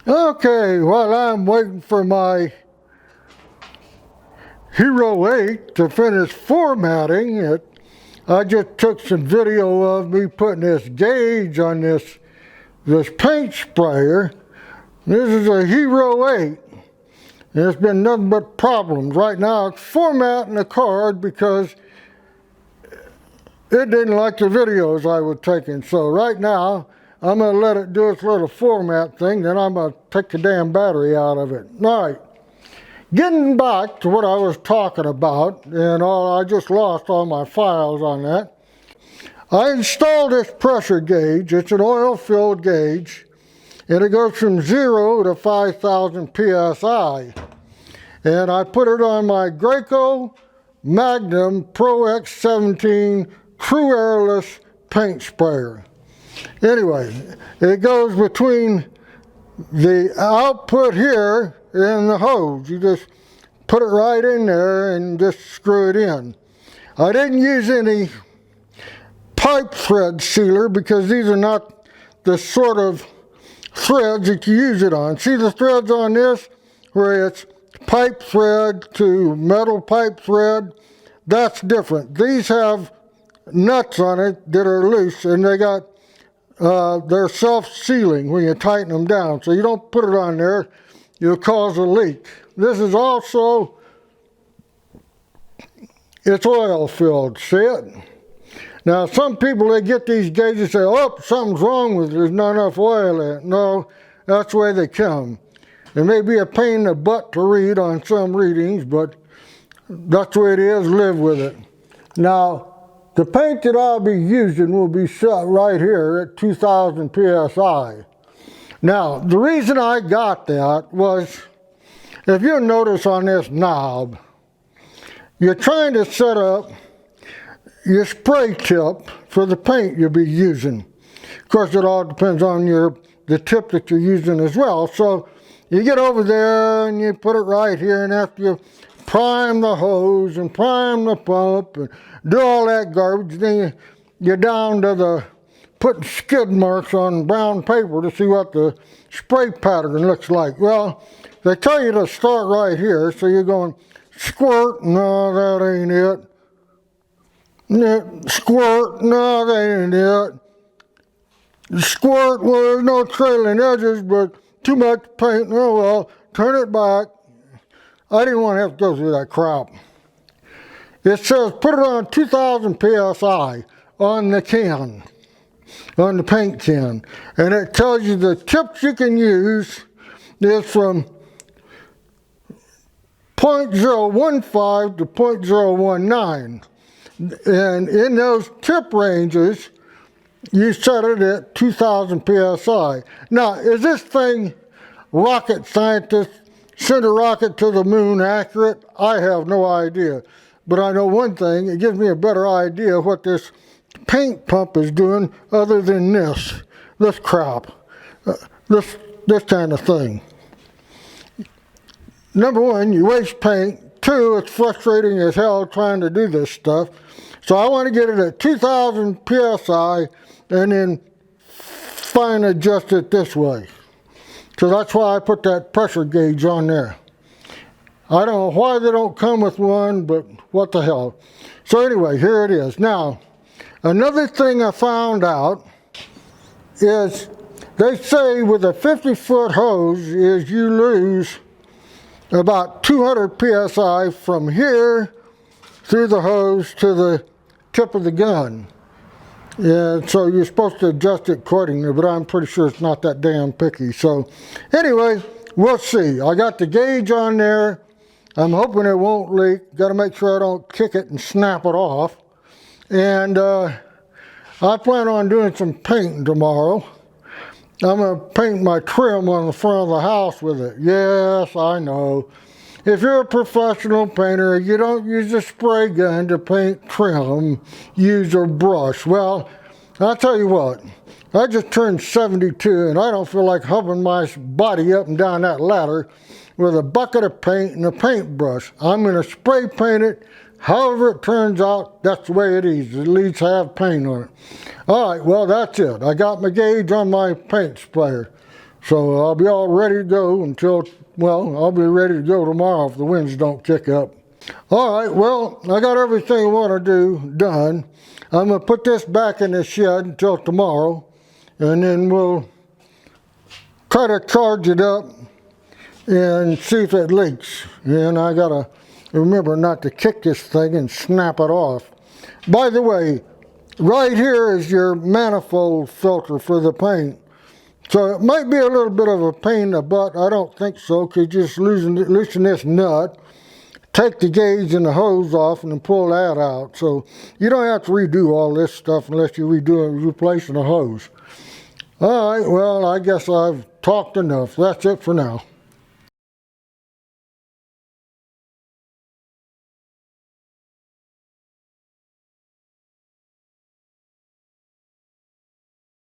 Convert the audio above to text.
Okay, while I'm waiting for my Hero 8 to finish formatting it, I just took some video of me putting this gauge on this paint sprayer. This is a Hero 8. And it's been nothing but problems. Right now it's formatting the card because it didn't like the videos I was taking. So right now, I'm going to let it do its little format thing, then I'm going to take the damn battery out of it. All right. Getting back to what I was talking about, and I just lost all my files on that. I installed this pressure gauge. It's an oil-filled gauge, and it goes from 0 to 5,000 psi. And I put it on my Graco Magnum Pro X 17 true airless paint sprayer. Anyway, it goes between the output here and the hose. You just put it right in there and just screw it in. I didn't use any pipe thread sealer because these are not the sort of threads that you use it on. See the threads on this where it's pipe thread to metal pipe thread? That's different. These have nuts on it that are loose, and they're self-sealing when you tighten them down. So you don't put it on there, you'll cause a leak. This is also, it's oil filled, see it? Now some people, they get these gauges and say, oh, something's wrong with it, there's not enough oil in it. No, that's the way they come. It may be a pain in the butt to read on some readings, but that's the way it is, live with it. Now, the paint that I'll be using will be set right here at 2,000 psi. Now, the reason I got that was, if you'll notice on this knob, you're trying to set up your spray tip for the paint you'll be using. Of course, it all depends on the tip that you're using as well. So you get over there and you put it right here, and after you prime the hose and prime the pump and do all that garbage, then you're down to putting skid marks on brown paper to see what the spray pattern looks like. Well, they tell you to start right here, so you're going squirt, no, that ain't it. Squirt, no, that ain't it. Squirt, well, there's no trailing edges, but too much paint, oh well, turn it back. I didn't want to have to go through that crap. It says put it on 2,000 psi on the can, on the paint can. And it tells you the tips you can use is from 0.015 to 0.019. And in those tip ranges, you set it at 2,000 psi. Now, is this thing rocket scientist send a rocket to the moon accurate? I have no idea. But I know one thing, it gives me a better idea of what this paint pump is doing other than this crap, this kind of thing. Number one, you waste paint. Two, it's frustrating as hell trying to do this stuff. So I want to get it at 2,000 psi and then fine adjust it this way. So that's why I put that pressure gauge on there. I don't know why they don't come with one, but what the hell. So anyway, here it is. Now, another thing I found out is they say with a 50-foot hose is you lose about 200 psi from here through the hose to the tip of the gun. And so you're supposed to adjust it accordingly, but I'm pretty sure it's not that damn picky. So anyway, we'll see. I got the gauge on there. I'm hoping it won't leak. Got to make sure I don't kick it and snap it off. And I plan on doing some painting tomorrow. I'm going to paint my trim on the front of the house with it. Yes, I know. If you're a professional painter, you don't use a spray gun to paint trim, use a brush. Well, I'll tell you what, I just turned 72 and I don't feel like humping my body up and down that ladder with a bucket of paint and a paintbrush. I'm going to spray paint it. However it turns out, that's the way it is. At least have paint on it. All right, well, that's it. I got my gauge on my paint sprayer. So I'll be all ready to go until, well, I'll be ready to go tomorrow if the winds don't kick up. All right, well, I got everything I want to do done. I'm going to put this back in the shed until tomorrow, and then we'll try to charge it up and see if it leaks. And I got to remember not to kick this thing and snap it off. By the way, right here is your manifold filter for the paint. So it might be a little bit of a pain in the butt. I don't think so, because you just loosen this nut, take the gauge and the hose off, and then pull that out. So you don't have to redo all this stuff unless you're replacing the hose. All right, well, I guess I've talked enough. That's it for now.